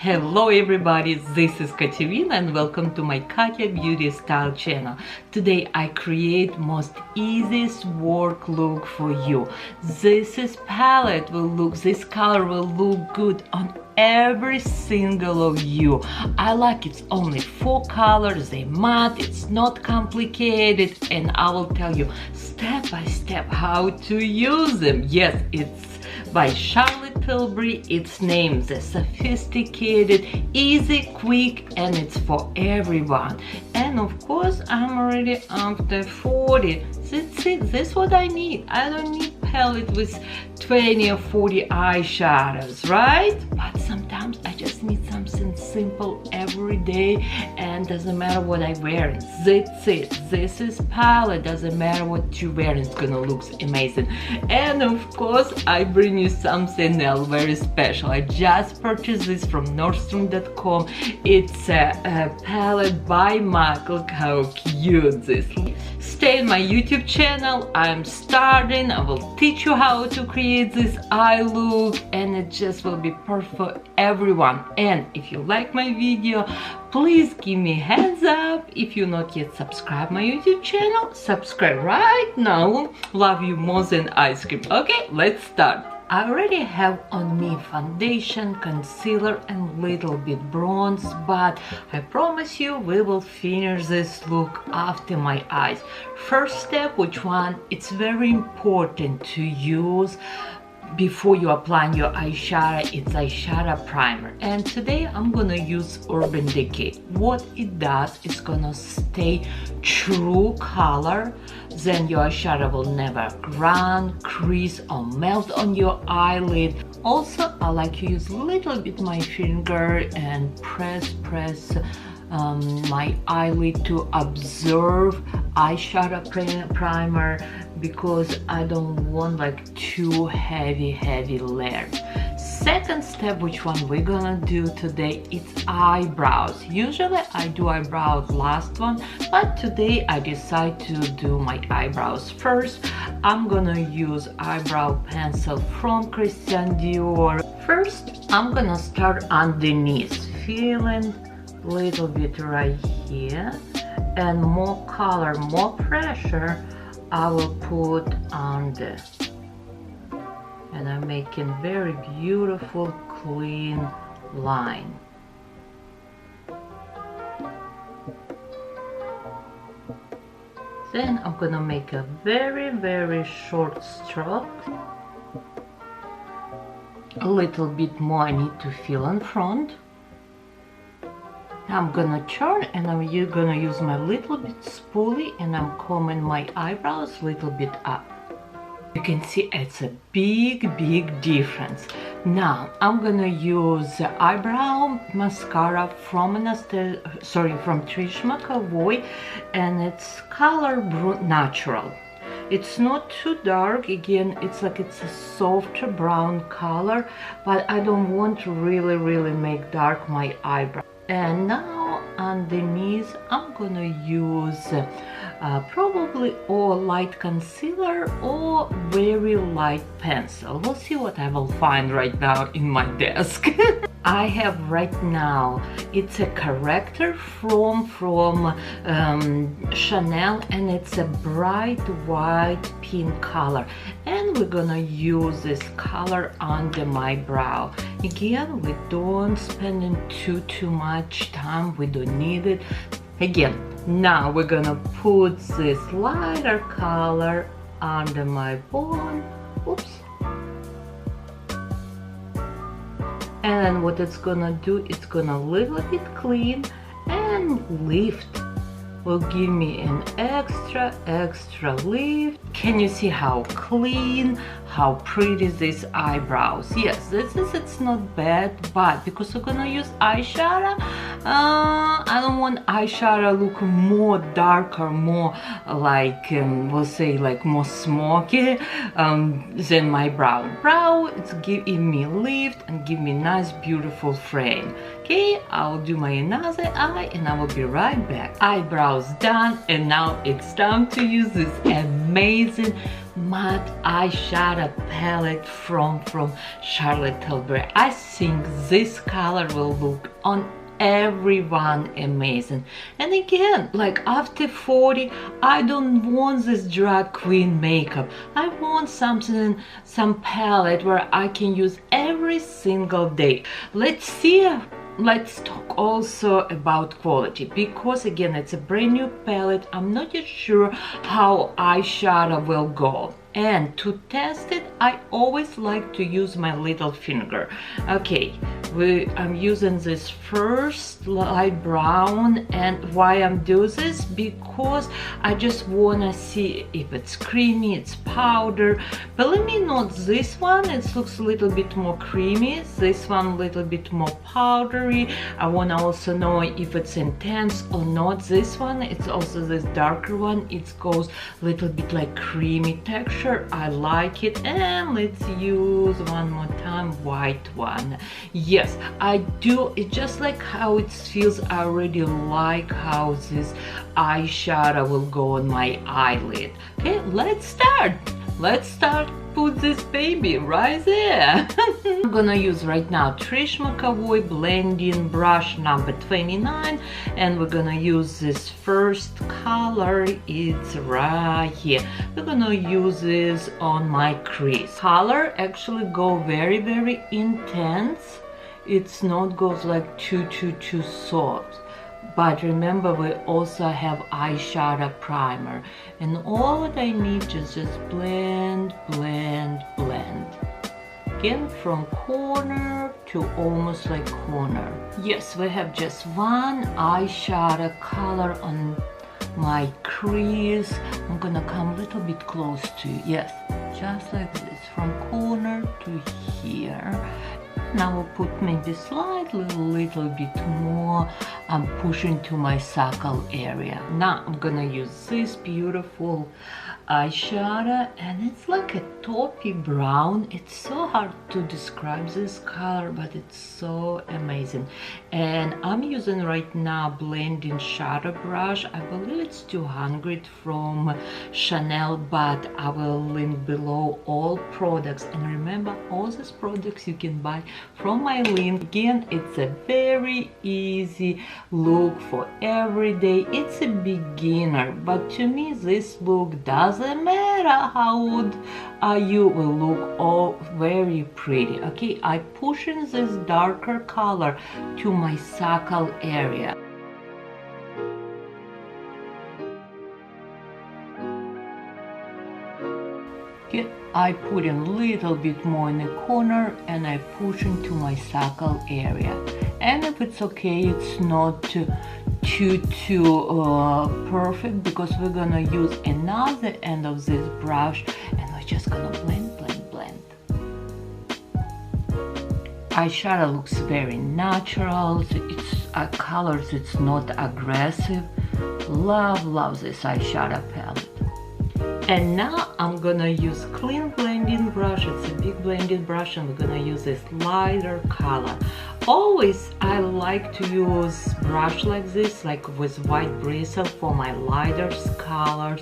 Hello everybody, this is Katya and welcome to my Katya Beauty Style channel. Today I create most easiest work look for you. This color will look good on every single of you. I like it's only 4 colors, they matte, it's not complicated, and I will tell you step by step how to use them. Yes, it's by Tilbury. It's named the Sophisticated, easy, quick, and it's for everyone. And of course I'm already after 40. That's it, that's what I need. I don't need palette with 20 or 40 eyeshadows, right? But sometimes I just need something simple every day, and doesn't matter what I wear. That's it. This is palette, doesn't matter what you wear, it's gonna look amazing. And of course I bring you something else very special. I just purchased this from Nordstrom.com. It's a palette by MAC. Look how cute this is. Stay in my YouTube channel. I'm starting. I will teach you how to create this eye look, and it just will be perfect for everyone. And if you like my video, please give me a hands up. If you're not yet subscribed my YouTube channel, subscribe right now. Love you more than ice cream. Okay, let's start. I already have on me foundation, concealer, and little bit bronze, but I promise you we will finish this look after my eyes. First step, which one? It's very important to use before you apply your eyeshadow. It's eyeshadow primer, and today I'm gonna use Urban Decay. What it does is gonna stay true color, then your eyeshadow will never run, crease, or melt on your eyelid. Also, I like to use a little bit my finger and press my eyelid to absorb eyeshadow primer, because I don't want like too heavy layers. Second step, which one we're gonna do today, it's eyebrows. Usually I do eyebrows last one, but today I decide to do my eyebrows first. I'm gonna use eyebrow pencil from Christian Dior. First I'm gonna start underneath, feeling a little bit right here, and more color, more pressure I will put under, and I'm making very beautiful clean line. Then I'm gonna make a very short stroke. A little bit more I need to fill in front. I'm gonna turn, and I'm gonna use my little bit spoolie, and I'm combing my eyebrows a little bit up. You can see it's a big difference. Now I'm gonna use eyebrow mascara from Trish McAvoy, and it's color natural. It's not too dark. Again, it's a softer brown color, but I don't want to really make dark my eyebrow. And now underneath I'm gonna use probably or light concealer or very light pencil. We'll see what I will find right now in my desk. I have right now, it's a corrector from Chanel, and it's a bright white pink color, and we're gonna use this color under my brow. Again, we don't spend too much time, we don't need it. Again, now we're gonna put this lighter color under my bone. Oops. And then what it's gonna do, it's gonna little bit clean and lift. Will give me an extra lift. Can you see how clean, how pretty these eyebrows? Yes, it's not bad, but because we're gonna use eyeshadow, I don't want eyeshadow look more darker, more like we'll say like more smoky than my brow. It's giving me lift and give me nice beautiful frame. Okay, I'll do my another eye and I will be right back. Eyebrows done, and now it's time to use this amazing matte eyeshadow palette from Charlotte Tilbury. I think this color will look on everyone amazing. And again, like after 40, I don't want this drag queen makeup. I want something, some palette where I can use every single day. Let's see. Let's talk also about quality, because again, it's a brand new palette. I'm not yet sure how eyeshadow will go, and to test it I always like to use my little finger. Okay, I'm using this first light brown, and why I'm doing this, because I just wanna see if it's creamy, it's powder. Believe me, not this one, it looks a little bit more creamy, this one a little bit more powdery. I wanna also know if it's intense or not. This one, it's also this darker one, it goes a little bit like creamy texture. I like it. And let's use one more time white one. Yes, I do. It's just like how it feels. I already like how this eyeshadow will go on my eyelid. Okay, let's start. Put this baby right there. I'm gonna use right now Trish McAvoy blending brush number 29, and we're gonna use this first color. It's right here. We're gonna use this on my crease. Color actually go very, very intense. It's not goes like too soft. But remember, we also have eyeshadow primer, and all that I need is just blend. Again, from corner to almost like corner. Yes, we have just one eyeshadow color on my crease. I'm gonna come a little bit close to you. Yes, just like this, from corner to here. Now we'll put maybe slightly little bit more. I'm pushing to my suckle area. Now I'm gonna use this beautiful eyeshadow, and it's like a taupey brown. It's so hard to describe this color, but it's so amazing. And I'm using right now blending shadow brush. I believe it's 200 from Chanel, but I will link below all products. And remember, all these products you can buy from my link. Again, it's a very easy look for every day. It's a beginner, but to me this look doesn't matter how old you, will look all very pretty. Okay, I pushing this darker color to my suckle area. Okay, I put in a little bit more in the corner, and I push into my suckle area. And if it's okay, it's not too perfect, because we're gonna use another end of this brush, and we're just gonna blend. Eyeshadow looks very natural. It's colors, it's not aggressive. Love this eyeshadow palette. And now I'm gonna use clean blending brush. It's a big blending brush, and we're gonna use this lighter color. Always I like to use brush like this, like with white bristle, for my lighter colors,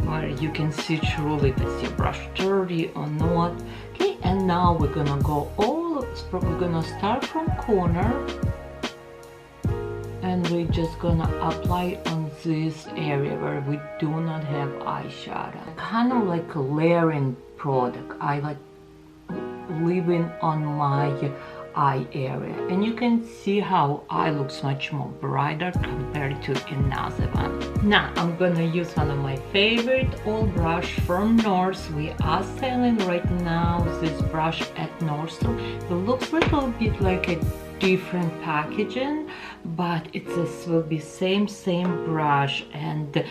where you can see truly if it's your brush dirty or not. Okay, and now we're gonna go we're gonna start from corner, and we're just gonna apply on this area where we do not have eyeshadow. Kind of like a layering product. I like leaving on my eye area, and you can see how eye looks much more brighter compared to another one. Now I'm gonna use one of my favorite old brush from North. We are selling right now this brush at Nordstrom. It looks a little bit like a different packaging, but it will be same brush, and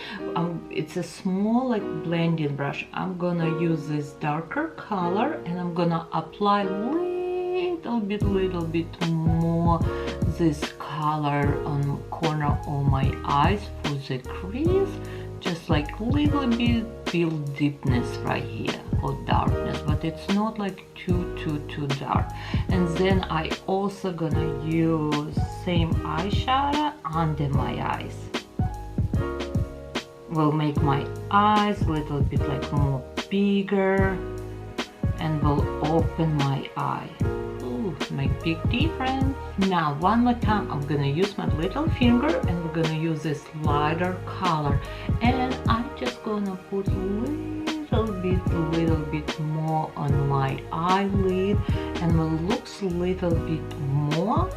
it's a small like blending brush. I'm gonna use this darker color, and I'm gonna apply little bit more this color on corner of my eyes for the crease, just like little bit build deepness right here for darkness, but it's not like too dark. And then I also gonna use same eyeshadow under my eyes. Will make my eyes a little bit like more bigger and will open my eye. Ooh, make big difference. Now one more time I'm gonna use my little finger and we're gonna use this lighter color, and I'm just gonna put little bit more on my eyelid, and it looks a little bit more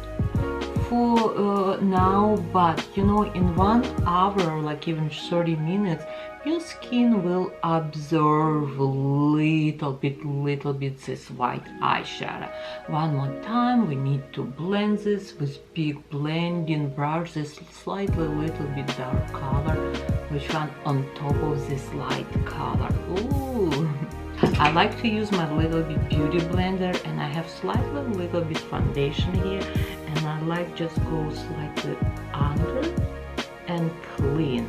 for now, but you know, in 1 hour, like even 30 minutes, your skin will absorb little bit this white eyeshadow. One more time, we need to blend this with big blending brush, this slightly little bit dark color, which one on top of this light color. Ooh. I like to use my little bit beauty blender, and I have slightly little bit foundation here, and I like just go slightly under and clean,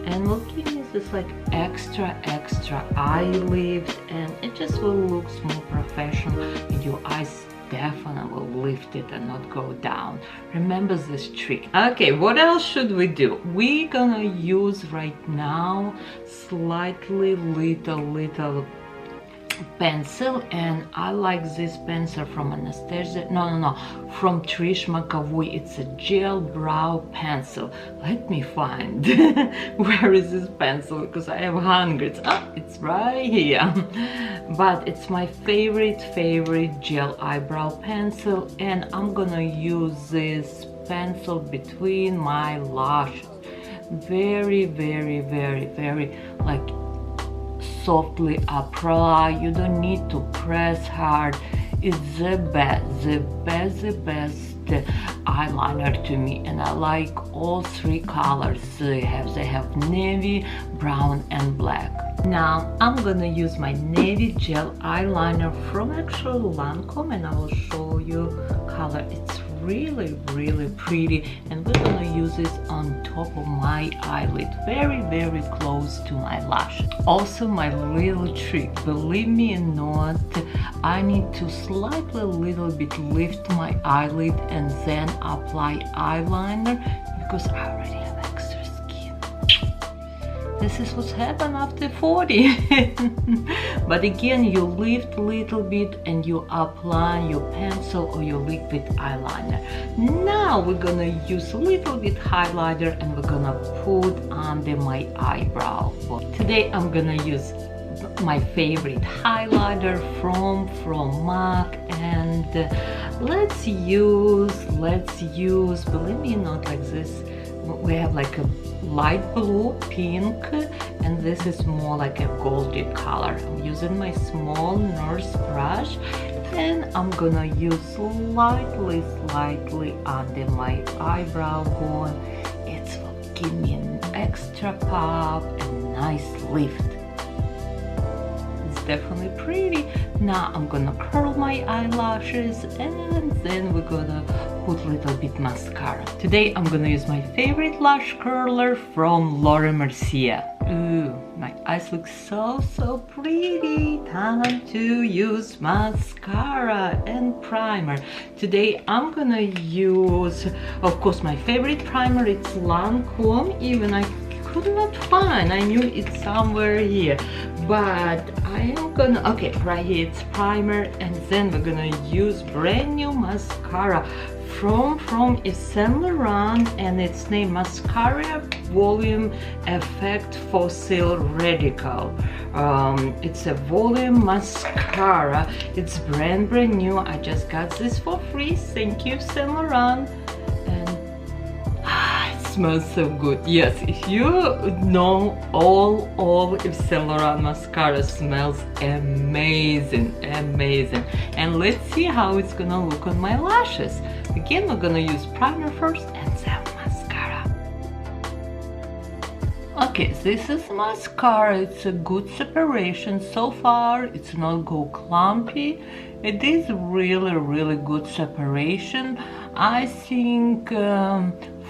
and will give me this like extra eye lift, and it just will look more professional, and your eyes definitely will lift it and not go down. Remember this trick. Okay, what else should we do? We're gonna use right now slightly little pencil, and I like this pencil from Anastasia, from Trish McAvoy. It's a gel brow pencil. Let me find where is this pencil, because I have hundreds. Oh, it's right here. But it's my favorite gel eyebrow pencil, and I'm gonna use this pencil between my lashes. Very like softly apply. You don't need to press hard. It's the best eyeliner to me, and I like all 3 colors they have navy, brown and black. Now I'm gonna use my navy gel eyeliner from actual LANCOME, and I will show you color. It's really pretty, and we're gonna use this on top of my eyelid, very close to my lash. Also, my little trick, believe me or not, I need to slightly little bit lift my eyelid and then apply eyeliner, because I already have extra skin. This is what's happened after 40. But again, you lift little bit and you apply your pencil or your liquid eyeliner. Now we're gonna use a little bit highlighter, and we're gonna put under my eyebrow. Today I'm gonna use my favorite highlighter from MAC, and let's use, believe me or not, like this. We have like a light blue, pink, and this is more like a golden color. I'm using my small nurse brush, and I'm gonna use slightly under my eyebrow bone. It will give me an extra pop and nice lift. It's definitely pretty. Now I'm gonna curl my eyelashes, and then we're gonna put a little bit mascara. Today I'm gonna use my favorite lash curler from Laura Mercier. Ooh, my eyes look so pretty. Time to use mascara and primer. Today I'm gonna use, of course, my favorite primer. It's LANCOME. Even I could not find, I knew it's somewhere here, but I am gonna, okay, right here it's primer, and then we're gonna use brand new mascara from Yves Saint Laurent, and it's named Mascara Volume Effect Fossil Radical. It's a volume mascara. It's brand new. I just got this for free. Thank you, Yves Saint Laurent. And it smells so good. Yes, if you know, all Yves Saint Laurent mascara smells amazing. And let's see how it's gonna look on my lashes. Again, we're gonna use primer first and then mascara. Okay, this is mascara. It's a good separation so far. It's not go clumpy. It is really good separation. I think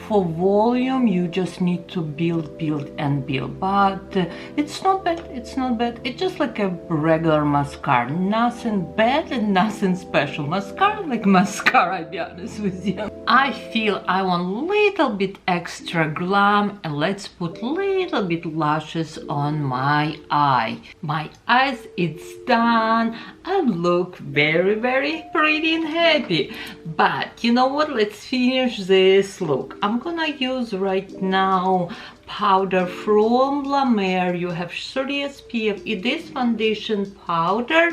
For volume, you just need to build, build, and build. But it's not bad. It's not bad. It's just like a regular mascara. Nothing bad and nothing special. Mascara like mascara, I'll be honest with you. I feel I want a little bit extra glam, and let's put little bit lashes on my eye. My eyes, it's done. I look very, very pretty and happy. But you know what? Let's finish this look. I'm gonna use right now powder from La Mer. You have 30 SPF. It is foundation powder,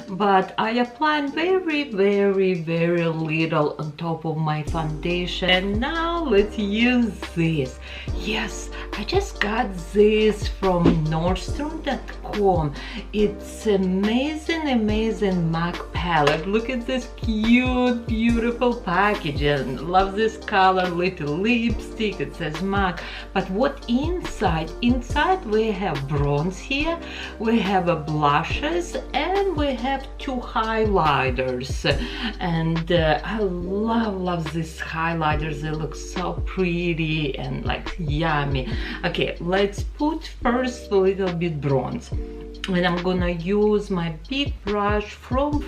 but I apply very, very, very little on top of my foundation. And now let's use this. Yes, I just got this from Nordstrom.com. It's amazing, amazing MAC palette. Look at this cute, beautiful packaging. Love this color, little lipstick. It says MAC. But what inside we have bronze here, we have a blushes, and we have 2 highlighters. And I love these highlighters. They look so pretty and like yummy. Okay, let's put first a little bit bronze, and I'm gonna use my big brush from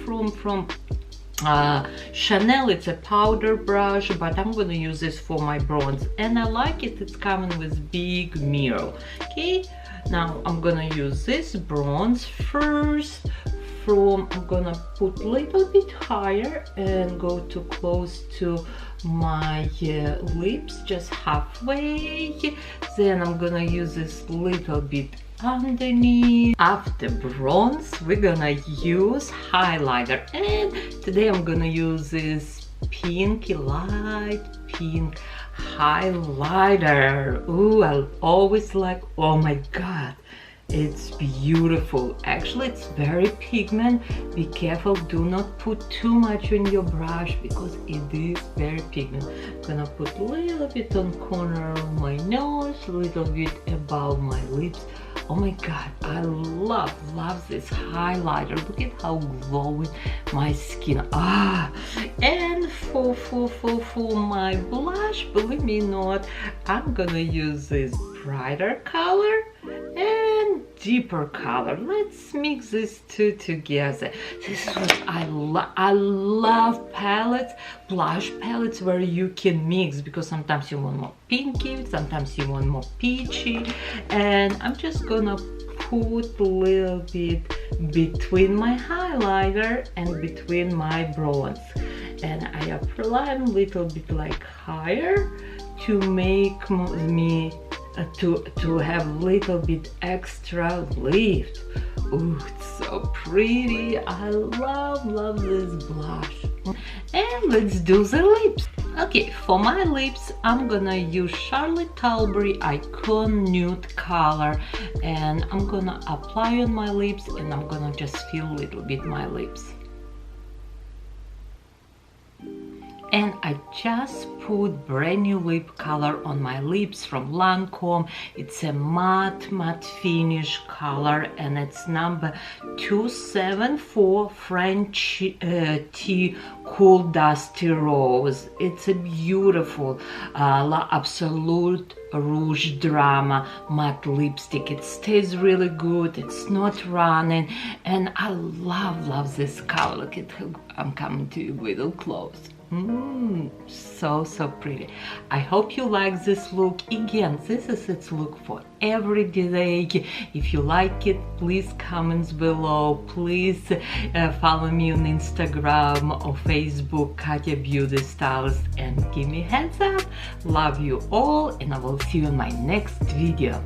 Chanel. It's a powder brush, but I'm gonna use this for my bronze, and I like it. It's coming with big mirror. Okay, now I'm gonna use this bronze first. I'm gonna put a little bit higher and go too close to my lips, just halfway. Then I'm gonna use this little bit underneath. After bronze, we're gonna use highlighter, and today I'm gonna use this pinky, light pink highlighter. Ooh, I always like, oh my god, it's beautiful. Actually, it's very pigment. Be careful, do not put too much on your brush because it is very pigment. I'm gonna put a little bit on corner of my nose, a little bit above my lips. Oh my god, I love this highlighter. Look at how glowing my skin. And for my blush, believe me not, I'm gonna use this brighter color and deeper color. Let's mix these two together. This is what I love. I love palettes, blush palettes where you can mix, because sometimes you want more pinky, sometimes you want more peachy. And I'm just gonna put a little bit between my highlighter and between my bronze, and I apply a little bit like higher to make me to have a little bit extra lift. Ooh, it's so pretty. I love this blush. And let's do the lips. Okay, for my lips, I'm gonna use Charlotte Tilbury Icon Nude color, and I'm gonna apply on my lips, and I'm gonna just feel a little bit my lips. And I just put brand new lip color on my lips from Lancome. It's a matte finish color, and it's number 274 French Tea Cool Dusty Rose. It's a beautiful La Absolute Rouge Drama matte lipstick. It stays really good, it's not running, and I love this color. Look at how I'm coming to you with it close. So pretty. I hope you like this look. Again, this is its look for every day. If you like it, please comments below. Please follow me on Instagram or Facebook, Katya Beauty Stylist, and give me a hands up. Love you all, and I will see you in my next video.